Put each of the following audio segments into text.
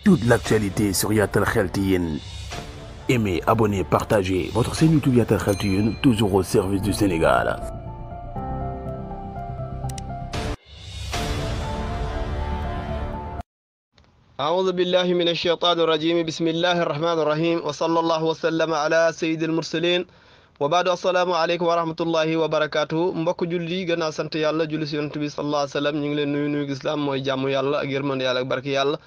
toute l'actualité sur Yatal Khelti. Aimez, abonnez, partagez. Votre chaîne YouTube Yatal Khelti, toujours au service du Sénégal. أعوذ بالله من الشيطان الرجيم بسم الله الرحمن الرحيم وصلى الله وسلم على سيد المرسلين وبعد السلام عليكم ورحمة الله وبركاته mbokk julli gëna sant yàlla julli ci yonent bi sallallahu alayhi wasallam ñu ngi leen nuyu islam mooy jàmm yàlla ak yërmande yàlla ak barke yàlla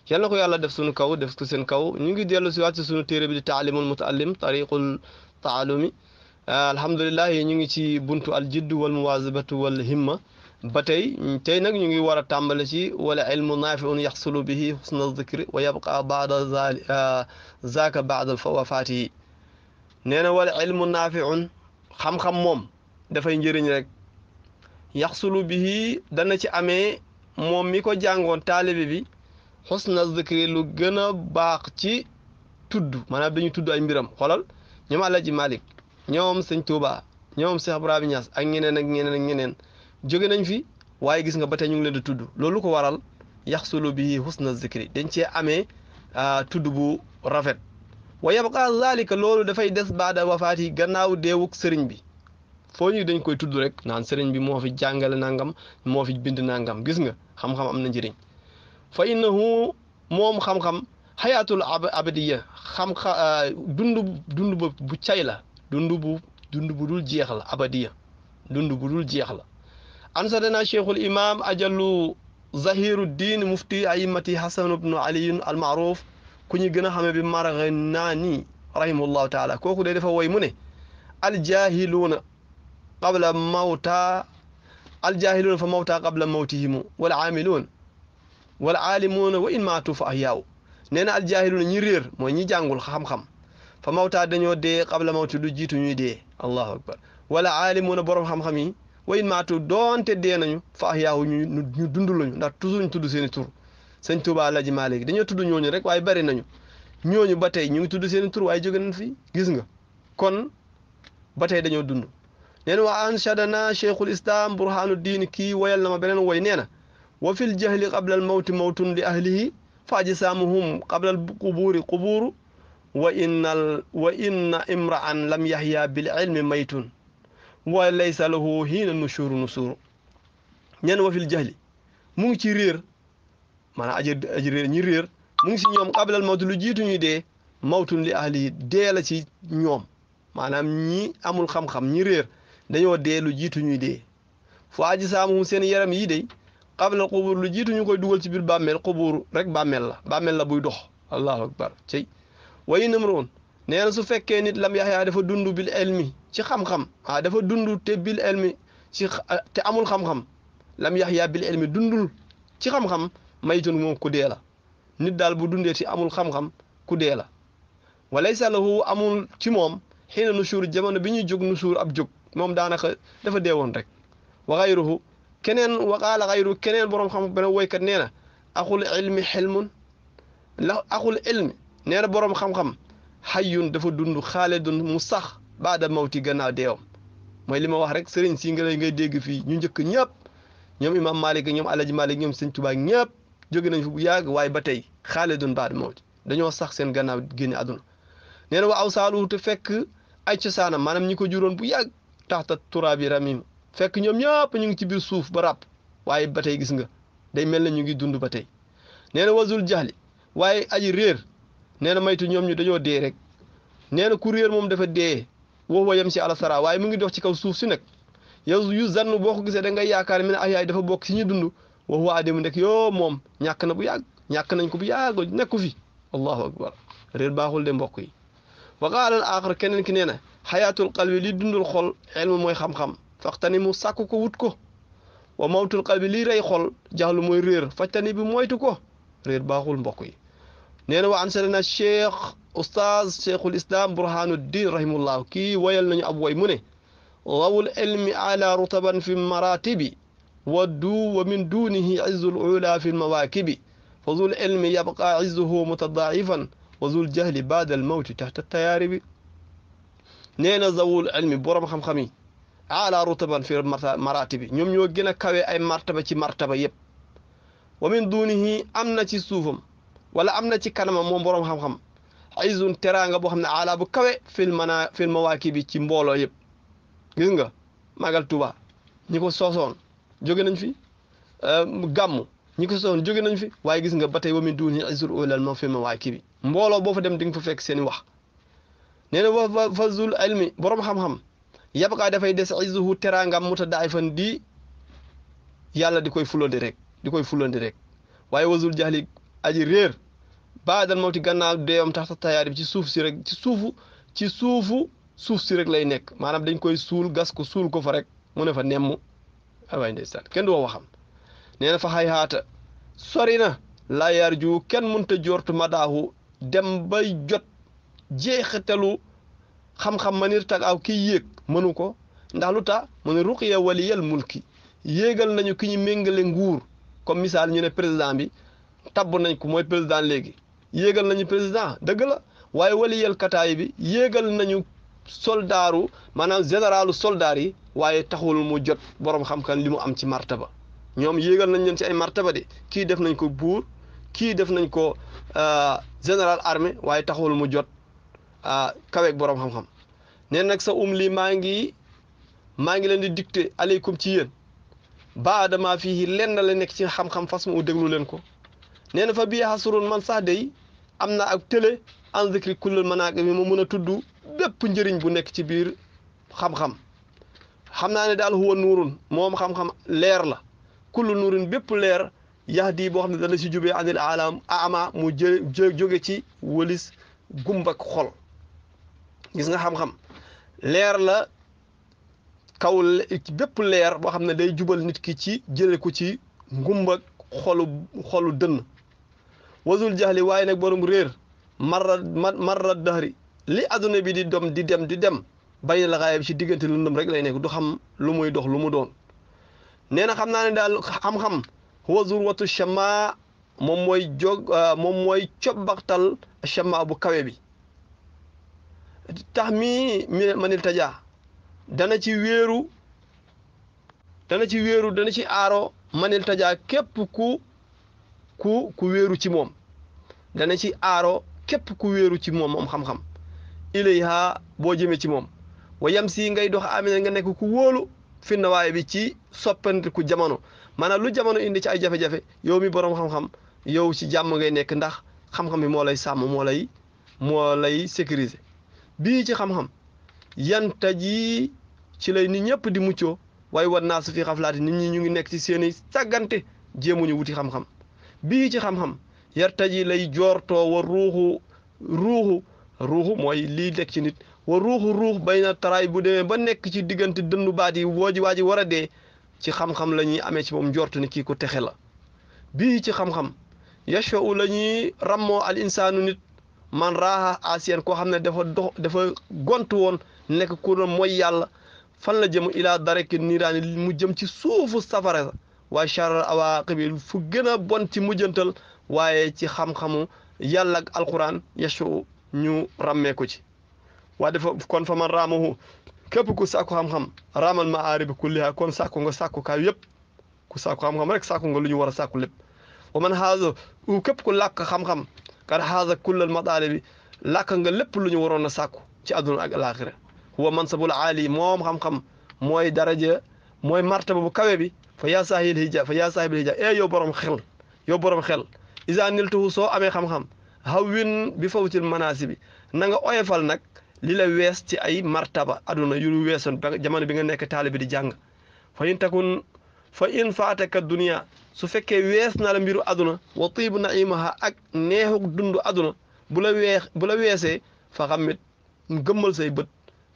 yal na ko yàlla def suñu kaw def ko seen kaw ñu ngi dellu ci waat ci suñu téere bi di taalimul mutaallim tariqul taalumi alhamdulillah ñu ngi ci buntu al jidd wal muwazabatu wal himma ba tey nag ñu ngi war a tàmbale ci wala ilmu naafiun yaxsulu bihi husna zikri wa yabqa baada zaaka baada wafaatihi nee na wala ilmu naafiun xam-xam moom dafay njëriñ rek yaxsulu bihi dana ci amee moom mi ko jàngoon taalibe bi husna zikri lu gën a baax ci tudd maanaam dañu tudd ay mbiram xoolal ñoom Alaaji Malik ñoom Sëñ Tuuba ñoom Cheikh Ibrahima Niass ak ñeneen ak ñeneen ak ñeneen jóge nañ fi waaye gis nga ba tey ñu ngi leen di tudd loolu ko waral yaxsulu bihi husna zikri dañ cee amee tudd bu rafet wa yabqa zalika loolu dafay des baada wafaati gannaaw deewuk sëriñ bi foo ñu dañ koy tudd rek naan sëriñ bi moo fi jàngale nangam moo fi bind nangam gis nga xam-xam am na njëriñ fa innahu moom xam-xam xayaatul abadiya dund bu cay la dund bu dul jeex la abadiya dund bu dul jeex la ansadana cheikhul imam ajallu zahiru diin mufti aimati hasan ibnu ali al maaruf ku ñu gën a xamee bi Marghinaani rahimahullahu taala kooku de dafa woy mu ne aljahiluuna qabla mawta aljahiluuna fa mawta qabla mawtihimu wal aamiluuna wal aalimuuna wa in maatu fa ahyaaw nee na aljahiluuna ñi réer mooy ñi jàngul xam-xam fa mawta dañoo dee qabla mawti lu jiitu ñuy dee allahu akbar wala aalimuuna borom xam-xam yi wa in maatu doonte dee nañu fa ahyaaw ñu dund lañu ndax toujours ñu tudd seeni tur Sëñ Tuuba Alaaji Maalik dañoo tudd ñooñu rek waaye bari nañu ñooñu ba tey ñu ngi tudd seeni tur waaye jóge nañ fi gis nga kon ba tey dañoo dund nee na wa anshadana cheikhul islam burhanuddin kii woyal na ma beneen woy nee na wa fil jahli qabla al mawti mawtun li ahlihi fa ajsaamuhum qabla al qubuuri qubuuru wa inna imra'an lam yahya bil ilmi maytun wa laysa lahu hiina nushuru nee na wa fil jahli mu ngi ci réer maanaam aji réer ñi réer mu ngi si ñoom qablal mawtu lu jiitu ñuy dee mawtun li ahli dee la ci ñoom maanaam ñi amul xam-xam ñi réer dañoo dee lu jiitu ñuy dee fo aji saamuhum seen yaram yi de qablal qubur lu jiitu ñu koy dugal ci biir bàmmeel qubur rek bàmmeel la buy dox allahu akbar cey wayi namroon nee na su fekkee nit lam yaxyaa dafa dund bil ilmi ci xam-xam dafa dund te bil ilmi te amul xam-xam lam yaxyaa bil ilmi dundul ci xam-xam maytun moom ku dee la nit daal bu dundee ci amul xam-xam ku dee la walaysa lahu amul ci moom xiina nusuur jamono bi ñuy jóg nusuur ab jóg moom daanaka dafa deewoon rek wa xayruhu keneen wa qaala xayru keneen boroom xam beneen woykat nee na axul ilmi xilmun la axul ilmi nee na boroom xam-xam xayyun dafa dund xaalidun mu sax baada mawti gannaaw deewam mooy li ma wax rek sëriñ si nga lay ngay dégg fii ñu njëkk ñëpp ñoom imam Malik ñoom Alaaji Malik ñoom Sëñ Tuubaa ñëpp jóge nañ fi bu yàgg waaye ba tey xaalidun baada mawti dañoo sax seen gannaaw génne àdduna nee na wa aw saalu te fekk ay cosaanam maanaam ñi ko juróon bu yàgg taxta turaabi ramim fekk ñoom ñëpp ñu ngi ci biir suuf ba ràpp waaye ba tey gis nga day mel na ñu ngi dund ba tey nee na wasul jahli waaye aji réer nee na maytu ñoom ñu dañoo dee rek nee na ku réer moom dafa dee wax wa yem si ala sara waaye mu ngi dox ci kaw suuf si nag yow yu zann boo ko gisee da ngay yaakaar mi ne ay yaay dafa bokk si ñu dund wax waa dem ndek yoo moom ñàkk na bu yàgg ñàkk nañ ko bu yàgg nekku fi allahu akbar réer baaxul de mbokk yi wa qaala al aaxar keneen ki nee na xayaatul qalbi li dundul xol ilmu mooy xam-xam faxtani mu sàkk ko wut ko wa mawtul qalbi lii rey xol jaxlu mooy réer fajtani bi moytu ko réer baaxul mbokk yi nee na wa ansadana cheikh oustaz cheikhul islam burhanuddin rahimahullah kii woyal nañu ab woy mu ne rawul ilmi ala rutaban fi maratibi wa min dunihi izzul ula fi lmawaakibi fa zul ilmi yabqa izzuhu mutadaifan wa zul jahli baada al mawti taxta tayaaribi nee na zawul ilmi borom xam-xam yi ala rutaban fi maratibi ñoom ñoo gën a kawe ay martaba ci martaba yëpp wa min dunihi am na ci suufam wala am na ci kanamam moom boroom xam-xam izun teraanga boo xam ne ala bu kawe fil mawaaki bi ci mbooloo yëpp gis nga magal Tuuba ñi ko soosoon jóge nañ fi gàmm ñi ko soosoon jóge nañ fi waaye gis nga ba tey wa min duuni izul ulal ma fil mawaaki bi mbooloo boo fa dem di nga fa fekk seen i wax nee na wa fazul ilmi boroom xam-xam yabqaa dafay des izuhu teraangam mutadaifan di yàlla di koy fulandi rek waaye wazul jahli aji réer baadal mawti gannaaw deewam tax tayaari bi ci suuf si rek ci suuf si rek lay nekk maanaam dañ koy suul gas ko suul ko fa rek mu ne fa nemm waay ndeysaan kenn du waxam nee na fa xay haata sori na laa yarju kenn mënta jortu madaahu dem bay jot jeexitalu xam-xam manir tag aw kiy yéeg mënu ko ndax lu tax mu ne ruqiya waliyal mulki yéegal nañu ki ñu méngale nguur comme misaal ñu ne président bi tabb nañ ko mooy président léegi yéegal nañu président dëgg la waaye waliyal kataay bi yéegal nañu soldaaru maanaam généralu soldaar yi waaye taxul mu jot borom xam-xam li mu am ci martaba ñoom yéegal nañ leen ci ay martaba de kii def nañ ko buur kii def nañ ko général armée waaye taxul mu jot kaweeg borom xam-xam nee nag sa lii maa ngi leen di dicté aleykum ci yéen baadama fii lenn la nekk ci xam-xam fas mu déglu leen ko nee na fa bii xasurun man sax day am na ak télé en zikri kullul manaaqib mi ma mën a tudd bépp njëriñ bu nekk ci biir xam-xam xam naa ne daal huwa nuurun moom xam-xam leer la kullu nuurin bépp leer yahdi boo xam ne dana si jubee anil alam ama mu jóge ci wëlis gumbak xol gis nga xam-xam leer la kaw bépp leer boo xam ne day jubal nit ki ci jële ko ci ngumbak xolu dënn wasul jaxli waaye nag borom réer marra dahri li adduna bi di dem bay la xaayam ci diggante lëndëm rek lay nekk du xam lu muy dox lu mu doon nee na xam naa ne daal xam-xam huwa zurwatu shama moom mooy cobbaxtal shama bu kawe bi tax mi manil tajaa dana ci wéeru dana ci aaro manil tajaa képp ku wéeru ci moom dana ci aaro képp ku wéeru ci moom xam-xam ilayha boo jëmee ci moom wa yam si ngay dox amina nga nekk ku wóolu fi na waaye bi ci soppandiku jamono maanaam lu jamono indi ci ay jafe-jafe yow mi boroom xam-xam yow ci jàmm ngay nekk ndax xam-xam bi moo lay sàmm moo lay sécuriser bii ci xam-xam yanta ji ci lay nit ñëpp di muccoo waaye war naa su fi xaflaati nit ñi ñu ngi nekk ci seeni sàggante jéemuñu wuti xam-xam bii ci xam-xam yarta ji lay joortoo wa ruuxu mooy lii nekk ci nit wa ruux bay na taraay bu demee ba nekk ci diggante dëndu baat yi waa ji war a dee ci xam-xam la ñuy amee ci moom njortu ni kii ko texe la bii ci xam-xam yashfa'u la ñuy rammoo al insaanu nit man raaxa asien koo xam ne dafa gont woon nekk ku doon mooy yàlla fan la jëm ilaa dareki niiraani mu jëm ci suufu safara sa waaye charal awaaqibi fu gën a bon ci mujjantal waaye ci xam-xamu yàlla ak alquran yashfa'u ñu ràmmee ko ci waa dafa kon fa man raamahu képp ku sàkku xam-xam raamal maaribi kulliha kon sàkku nga sàkku kaay yëpp ku sàkku xam-xam rek sàkku nga lu ñu war a sàkku lépp wa man xaaza képp ku làkk xam-xam kar xaaza kullal mataalibi làkk nga lépp lu ñu waroon a sàkku ci àdduna ak alaaxira huwa mansabul aali moom xam-xam mooy daraja mooy martaba bu kawe bi fa yaa saahibul hija yow borom xel isa niltuhu soo amee xam-xam hawwin bi fawtil manaasibi na nga oyofal nag li la wees ci ay martaba aduna yu weesoon ba jamono bi nga nekk taalibe di jàng fa in faataka dunia su fekkee wees na la mbiru aduna wa tiibu naimaha ak neexuk dund aduna bu la weesee fa xammit gëmmal say bët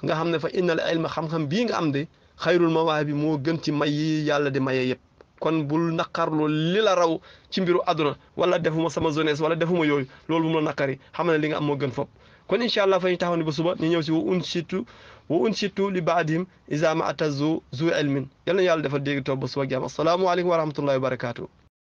nga xam ne fa innal ilma xam-xam bii nga am de xayrul mawaahibi moo gën ci may yi yàlla di maye yëpp kon bul naqarlu li la raw ci mbiru aduna wala defuma sama jeunesse wala defuma yooyu loolu bu mu la naqari xam ne li nga am moo gën fop kon incha allah fa ñu taxaw ni ba suba ñu ñëw si wa unshitu li baadihim isa ma atazu zu ilmin yal na yàlla defal dégg toog ba suba ak jàmm assalaamu aleykum wa rahmatullahi wa barakaatu